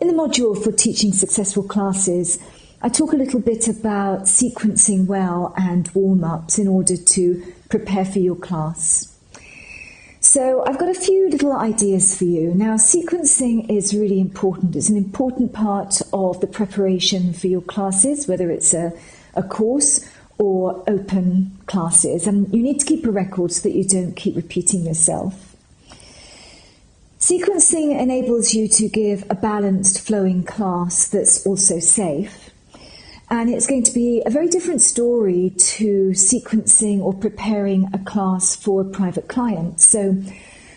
In the module for teaching successful classes, I talk a little bit about sequencing well and warm-ups in order to prepare for your class. So I've got a few little ideas for you. Now, sequencing is really important. It's an important part of the preparation for your classes, whether it's a course or open classes. And you need to keep a record so that you don't keep repeating yourself. Sequencing enables you to give a balanced, flowing class that's also safe. And it's going to be a very different story to sequencing or preparing a class for a private client. So,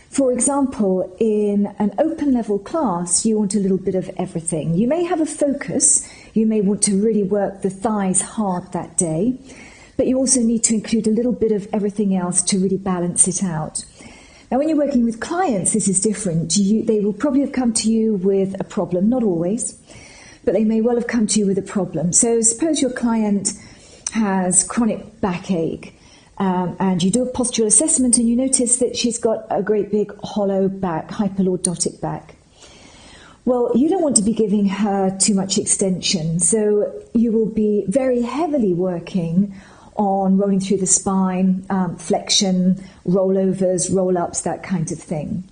for example, in an open level class, you want a little bit of everything. You may have a focus. You may want to really work the thighs hard that day, but you also need to include a little bit of everything else to really balance it out. Now, when you're working with clients, this is different. They will probably have come to you with a problem, not always, but they may well have come to you with a problem. So suppose your client has chronic backache, and you do a postural assessment and you notice that she's got a great big hollow back, hyperlordotic back. Well, you don't want to be giving her too much extension, so you will be very heavily working on rolling through the spine, flexion, rollovers, roll-ups, that kind of thing.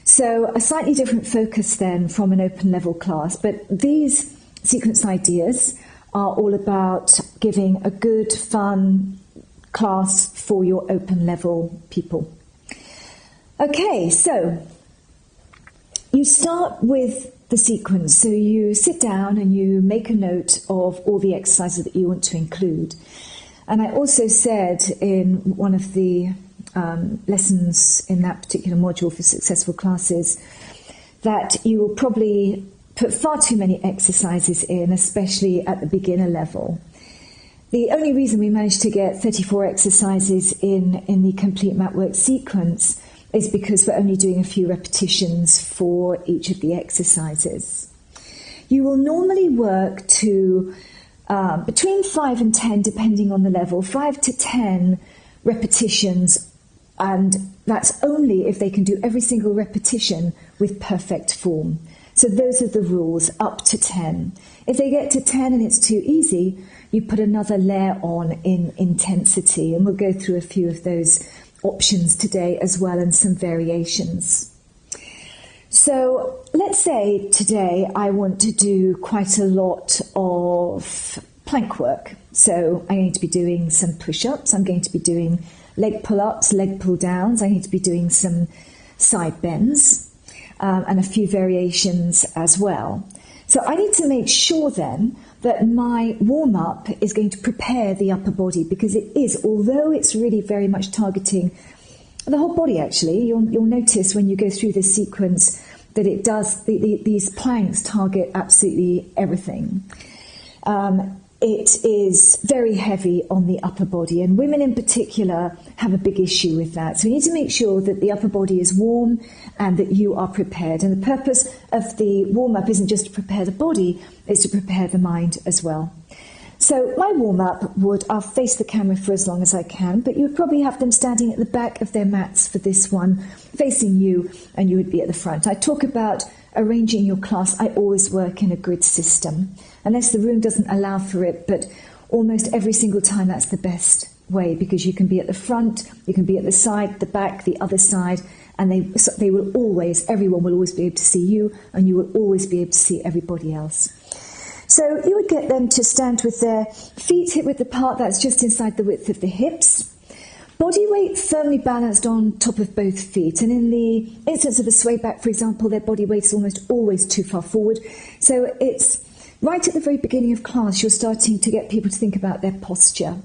So a slightly different focus then from an open level class, but these sequence ideas are all about giving a good, fun class for your open level people. Okay, so you start with the sequence. So you sit down and you make a note of all the exercises that you want to include. And I also said in one of the lessons in that particular module for successful classes that you will probably put far too many exercises in, especially at the beginner level. The only reason we managed to get 34 exercises in the complete Matwork sequence is because we're only doing a few repetitions for each of the exercises. You will normally work to between 5 and 10, depending on the level, 5 to 10 repetitions, and that's only if they can do every single repetition with perfect form. So those are the rules, up to 10. If they get to 10 and it's too easy, you put another layer on in intensity, and we'll go through a few of those options today as well, and some variations. So let's say today I want to do quite a lot of plank work. So I'm going to be doing some push-ups, I'm going to be doing leg pull-ups, leg pull-downs, I'm going to be doing some side bends, and a few variations as well. So I need to make sure then that my warm-up is going to prepare the upper body, because it is, although it's really very much targeting the whole body actually, you'll notice when you go through this sequence that it does, these planks target absolutely everything. It is very heavy on the upper body, and women in particular have a big issue with that. So we need to make sure that the upper body is warm and that you are prepared. And the purpose of the warm-up isn't just to prepare the body, it's to prepare the mind as well. So my warm-up I'll face the camera for as long as I can, but you would probably have them standing at the back of their mats for this one, facing you, and you would be at the front. I talk about arranging your class. I always work in a grid system, unless the room doesn't allow for it, but almost every single time that's the best way, because you can be at the front, you can be at the side, the back, the other side, and they will always, everyone will always be able to see you, and you will always be able to see everybody else. So you would get them to stand with their feet hip width apart, that's just inside the width of the hips. Body weight firmly balanced on top of both feet. And in the instance of a sway back, for example, their body weight is almost always too far forward. So it's right at the very beginning of class, you're starting to get people to think about their posture.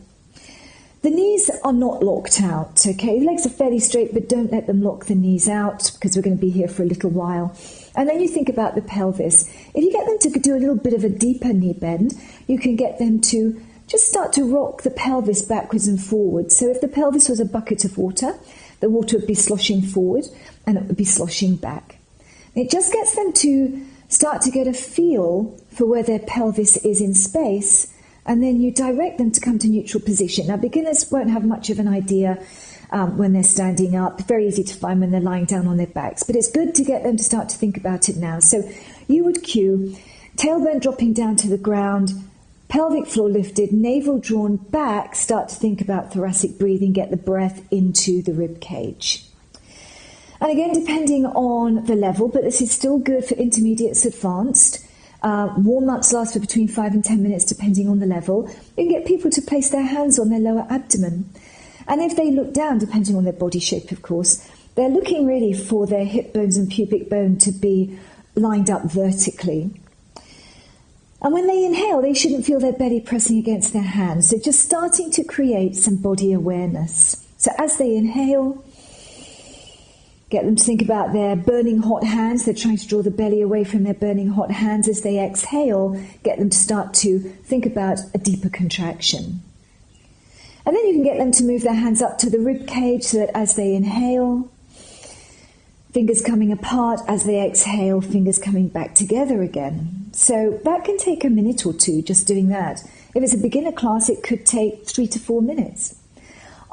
The knees are not locked out, okay? The legs are fairly straight, but don't let them lock the knees out, because we're going to be here for a little while. And then you think about the pelvis. If you get them to do a little bit of a deeper knee bend, you can get them to just start to rock the pelvis backwards and forwards. So if the pelvis was a bucket of water, the water would be sloshing forward and it would be sloshing back. It just gets them to start to get a feel for where their pelvis is in space, and then you direct them to come to neutral position. Now, beginners won't have much of an idea when they're standing up. Very easy to find when they're lying down on their backs. But it's good to get them to start to think about it now. So you would cue tailbone dropping down to the ground, pelvic floor lifted, navel drawn back, start to think about thoracic breathing, get the breath into the rib cage. And again, depending on the level, but this is still good for intermediates, advanced. Warm-ups last for between 5 and 10 minutes, depending on the level. You can get people to place their hands on their lower abdomen. And if they look down, depending on their body shape, of course, they're looking really for their hip bones and pubic bone to be lined up vertically. And when they inhale, they shouldn't feel their belly pressing against their hands. So just starting to create some body awareness. So as they inhale, get them to think about their burning hot hands. They're trying to draw the belly away from their burning hot hands. As they exhale, get them to start to think about a deeper contraction. And then you can get them to move their hands up to the rib cage so that as they inhale, fingers coming apart, as they exhale, fingers coming back together again. So that can take a minute or two, just doing that. If it's a beginner class, it could take 3 to 4 minutes.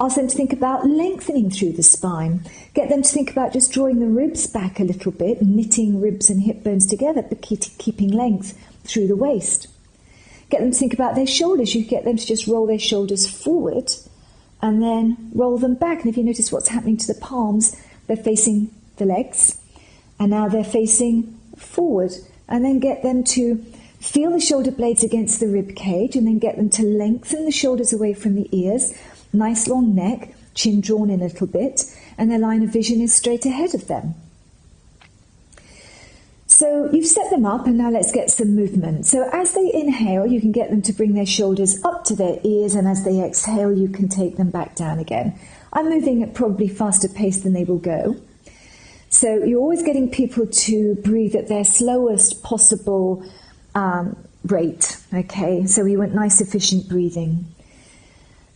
Ask them to think about lengthening through the spine. Get them to think about just drawing the ribs back a little bit, knitting ribs and hip bones together, but keeping length through the waist. Get them to think about their shoulders. You get them to just roll their shoulders forward and then roll them back. And if you notice what's happening to the palms, they're facing the legs, and now they're facing forward. And then get them to feel the shoulder blades against the rib cage, and then get them to lengthen the shoulders away from the ears. Nice long neck, chin drawn in a little bit, and their line of vision is straight ahead of them. So you've set them up, and now let's get some movement. So as they inhale, you can get them to bring their shoulders up to their ears, and as they exhale, you can take them back down again. I'm moving at probably faster pace than they will go. So you're always getting people to breathe at their slowest possible rate, okay? So we want nice, efficient breathing.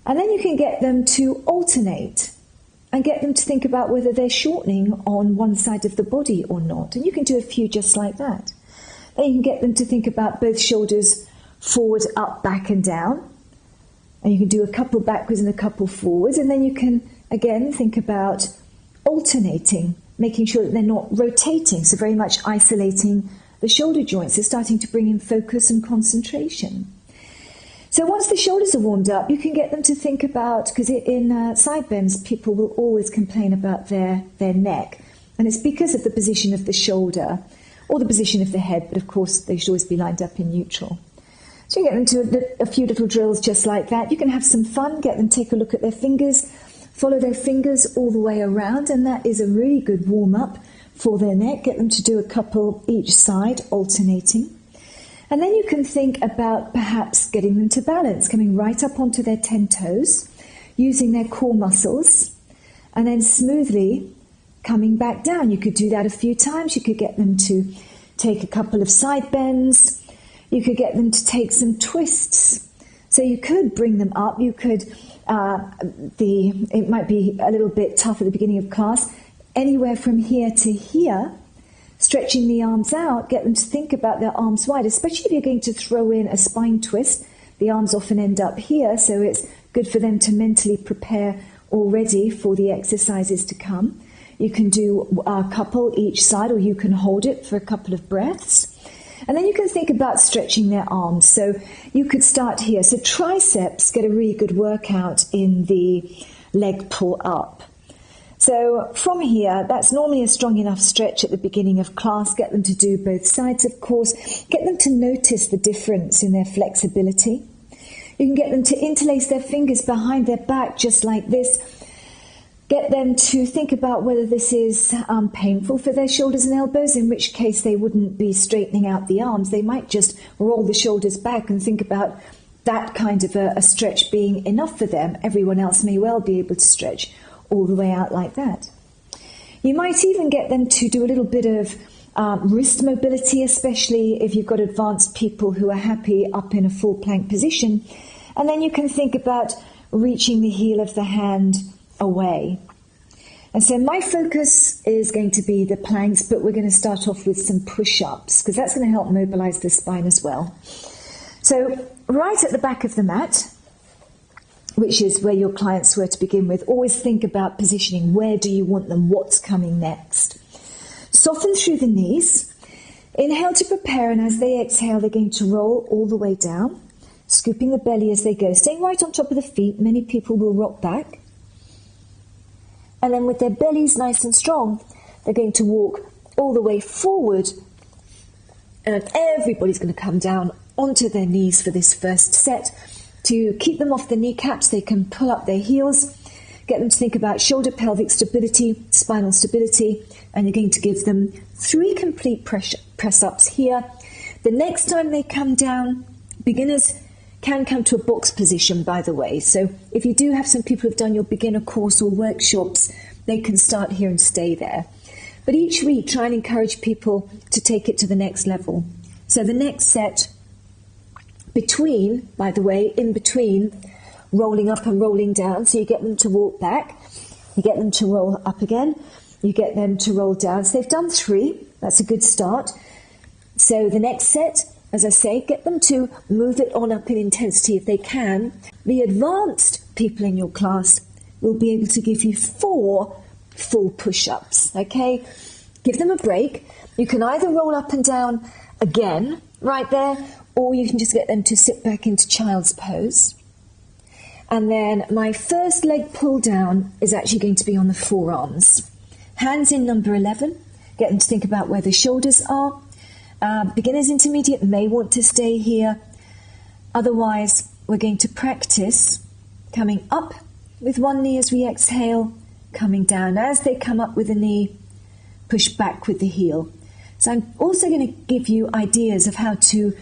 And then you can get them to alternate and get them to think about whether they're shortening on one side of the body or not. And you can do a few just like that. Then you can get them to think about both shoulders forward, up, back and down. And you can do a couple backwards and a couple forwards. And then you can, again, think about alternating, making sure that they're not rotating, so very much isolating the shoulder joints. They're starting to bring in focus and concentration. So once the shoulders are warmed up, you can get them to think about, because in side bends, people will always complain about their neck. And it's because of the position of the shoulder or the position of the head, but of course they should always be lined up in neutral. So you get them to a few little drills just like that. You can have some fun, get them to take a look at their fingers, follow their fingers all the way around, and that is a really good warm-up for their neck. Get them to do a couple each side, alternating. And then you can think about perhaps getting them to balance, coming right up onto their 10 toes, using their core muscles, and then smoothly coming back down. You could do that a few times. You could get them to take a couple of side bends. You could get them to take some twists. So you could bring them up. You could, it might be a little bit tough at the beginning of class, anywhere from here to here, stretching the arms out, get them to think about their arms wide, especially if you're going to throw in a spine twist. The arms often end up here, so it's good for them to mentally prepare already for the exercises to come. You can do a couple each side, or you can hold it for a couple of breaths. And then you can think about stretching their arms. So you could start here. So triceps get a really good workout in the leg pull up. So from here, that's normally a strong enough stretch at the beginning of class. Get them to do both sides, of course. Get them to notice the difference in their flexibility. You can get them to interlace their fingers behind their back just like this. Get them to think about whether this is painful for their shoulders and elbows, in which case they wouldn't be straightening out the arms. They might just roll the shoulders back and think about that kind of a stretch being enough for them. Everyone else may well be able to stretch all the way out like that. You might even get them to do a little bit of wrist mobility, especially if you've got advanced people who are happy up in a full plank position. And then you can think about reaching the heel of the hand away. And so my focus is going to be the planks, but we're going to start off with some push-ups, because that's going to help mobilize the spine as well. So right at the back of the mat, which is where your clients were to begin with, always think about positioning. Where do you want them? What's coming next? Soften through the knees. Inhale to prepare, and as they exhale, they're going to roll all the way down, scooping the belly as they go, staying right on top of the feet. Many people will rock back. And then with their bellies nice and strong, they're going to walk all the way forward, and everybody's going to come down onto their knees for this first set. To keep them off the kneecaps, they can pull up their heels, get them to think about shoulder pelvic stability, spinal stability, and you're going to give them 3 complete press-ups here. The next time they come down, beginners can come to a box position, by the way. So if you do have some people who've done your beginner course or workshops, they can start here and stay there. But each week, try and encourage people to take it to the next level. So the next set, by the way, in between rolling up and rolling down, so you get them to walk back, you get them to roll up again, you get them to roll down. So they've done 3, that's a good start. So the next set, as I say, get them to move it on up in intensity if they can. The advanced people in your class will be able to give you 4 full push-ups, okay? Give them a break. You can either roll up and down again, right there, or you can just get them to sit back into child's pose. And then my first leg pull down is actually going to be on the forearms. Hands in number 11. Get them to think about where the shoulders are. Beginners intermediate may want to stay here. Otherwise, we're going to practice coming up with one knee as we exhale, coming down. As they come up with the knee, push back with the heel. So I'm also going to give you ideas of how to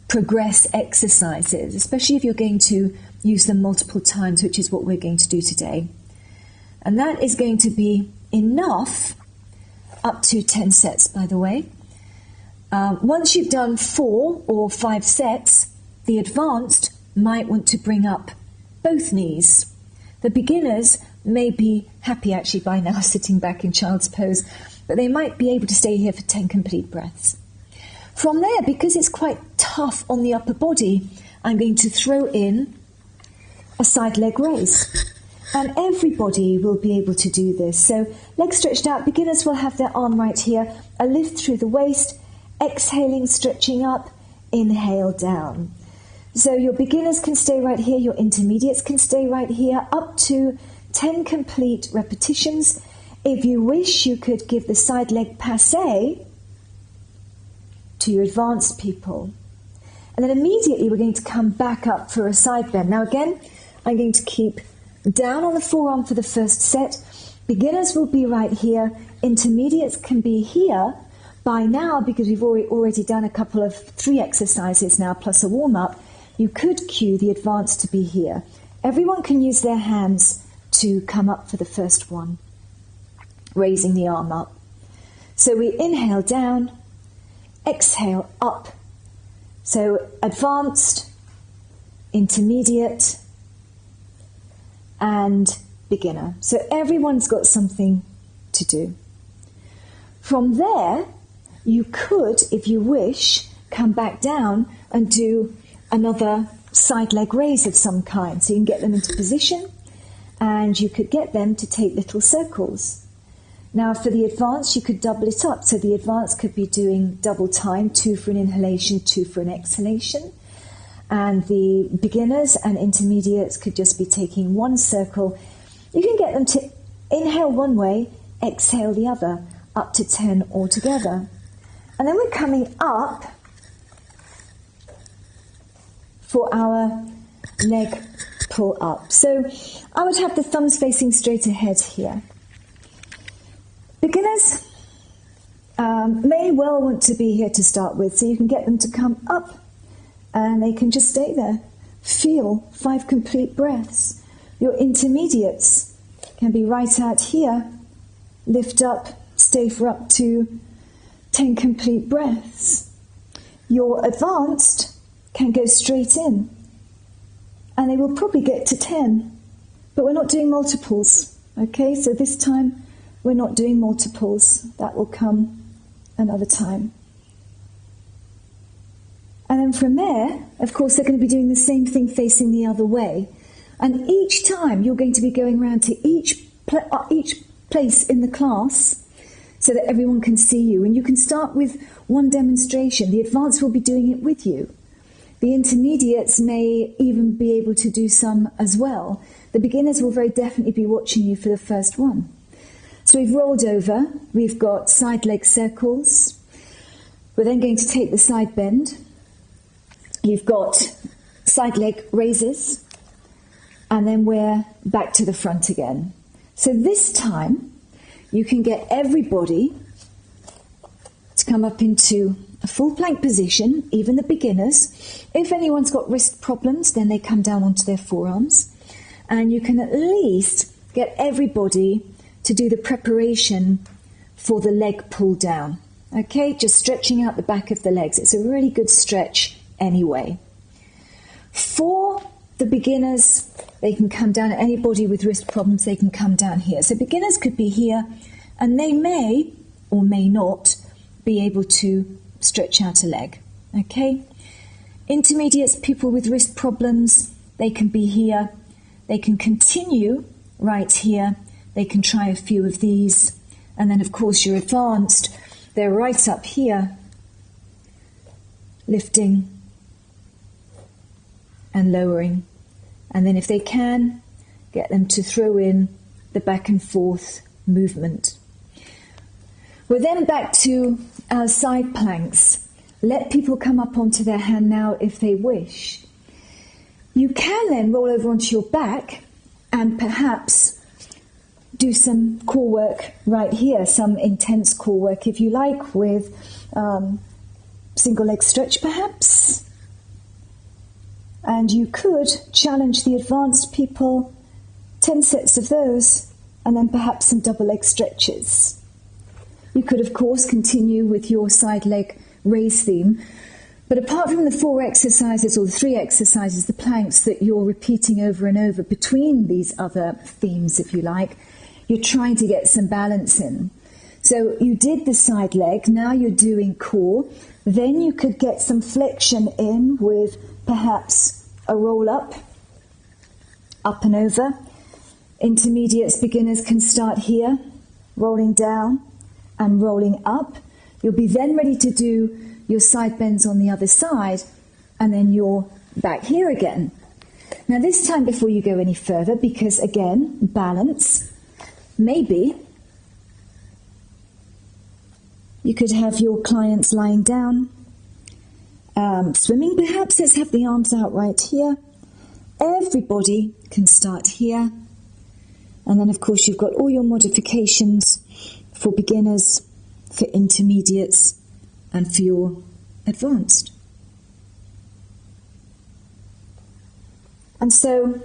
progress exercises, especially if you're going to use them multiple times, which is what we're going to do today. And that is going to be enough up to 10 sets, by the way. Once you've done 4 or 5 sets, the advanced might want to bring up both knees. The beginners may be happy actually by now sitting back in child's pose, but they might be able to stay here for 10 complete breaths. From there, because it's quite tough on the upper body, I'm going to throw in a side leg raise. And everybody will be able to do this. So legs stretched out, beginners will have their arm right here, a lift through the waist, exhaling, stretching up, inhale down. So your beginners can stay right here, your intermediates can stay right here, up to 10 complete repetitions. If you wish, you could give the side leg passe to your advanced people. And then immediately we're going to come back up for a side bend. Now again, I'm going to keep down on the forearm for the first set. Beginners will be right here. Intermediates can be here. By now, because we've already done a couple of 3 exercises now, plus a warm-up, you could cue the advanced to be here. Everyone can use their hands to come up for the first one, raising the arm up. So we inhale down, exhale up. So advanced, intermediate, and beginner. So everyone's got something to do. From there, you could, if you wish, come back down and do another side leg raise of some kind. So you can get them into position and you could get them to take little circles. Now for the advanced, you could double it up. So the advanced could be doing double time, 2 for an inhalation, 2 for an exhalation. And the beginners and intermediates could just be taking 1 circle. You can get them to inhale one way, exhale the other, up to 10 altogether. And then we're coming up for our leg pull up. So I would have the thumbs facing straight ahead here. Beginners may well want to be here to start with, so you can get them to come up and they can just stay there. Feel 5 complete breaths. Your intermediates can be right out here, lift up, stay for up to 10 complete breaths. Your advanced can go straight in and they will probably get to 10, but we're not doing multiples. Okay, so this time we're not doing multiples. That will come another time. And then from there, of course, they're going to be doing the same thing facing the other way. And each time you're going to be going around to each place in the class, so that everyone can see you. And you can start with one demonstration. The advanced will be doing it with you. The intermediates may even be able to do some as well. The beginners will very definitely be watching you for the first one. So we've rolled over, we've got side leg circles. We're then going to take the side bend. You've got side leg raises, and then we're back to the front again. So this time, you can get everybody to come up into a full plank position, even the beginners. If anyone's got wrist problems, then they come down onto their forearms. And you can at least get everybody to do the preparation for the leg pull down. Okay, just stretching out the back of the legs. It's a really good stretch anyway. For the beginners, they can come down. Anybody with wrist problems, they can come down here. So beginners could be here, and they may or may not be able to stretch out a leg. Okay? Intermediates, people with wrist problems, they can be here. They can continue right here. They can try a few of these. And then, of course, you're advanced. They're right up here, lifting and lowering. And then if they can, get them to throw in the back and forth movement. We're then back to our side planks. Let people come up onto their hand now if they wish. You can then roll over onto your back and perhaps do some core work right here, some intense core work if you like, with single leg stretch perhaps. And you could challenge the advanced people, 10 sets of those, and then perhaps some double leg stretches. You could, of course, continue with your side leg raise theme, but apart from the 4 exercises or the 3 exercises, the planks that you're repeating over and over between these other themes, if you like, you're trying to get some balance in. So you did the side leg, now you're doing core. Then you could get some flexion in with perhaps a roll up and over. Intermediates, beginners can start here, rolling down and rolling up. You'll be then ready to do your side bends on the other side, and then you're back here again. Now this time, before you go any further, because again, balance, maybe you could have your clients lying down, swimming perhaps. Let's have the arms out right here. Everybody can start here. And then, of course, you've got all your modifications for beginners, for intermediates, and for your advanced. And so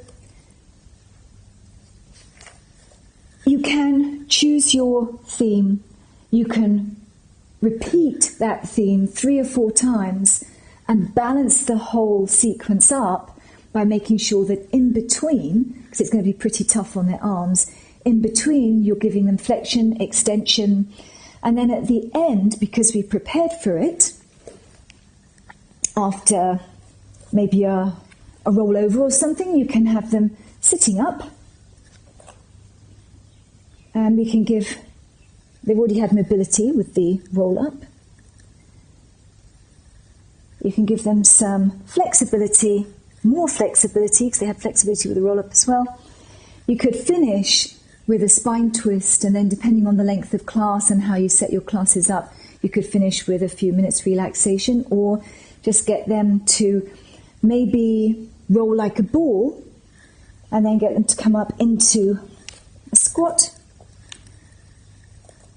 you can choose your theme. You can repeat that theme 3 or 4 times and balance the whole sequence up by making sure that in between, because it's going to be pretty tough on their arms, in between you're giving them flexion, extension, and then at the end, because we prepared for it, after maybe a rollover or something, you can have them sitting up, and we can give, they've already had mobility with the roll up. You can give them some flexibility, more flexibility, because they have flexibility with the roll up as well. You could finish with a spine twist, and then depending on the length of class and how you set your classes up, you could finish with a few minutes relaxation, or just get them to maybe roll like a ball and then get them to come up into a squat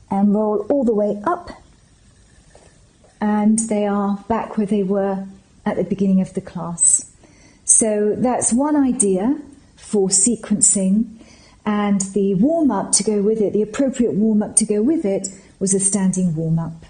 and roll all the way up, and they are back where they were at the beginning of the class. So that's one idea for sequencing, and the warm-up to go with it, the appropriate warm-up to go with it, was a standing warm-up.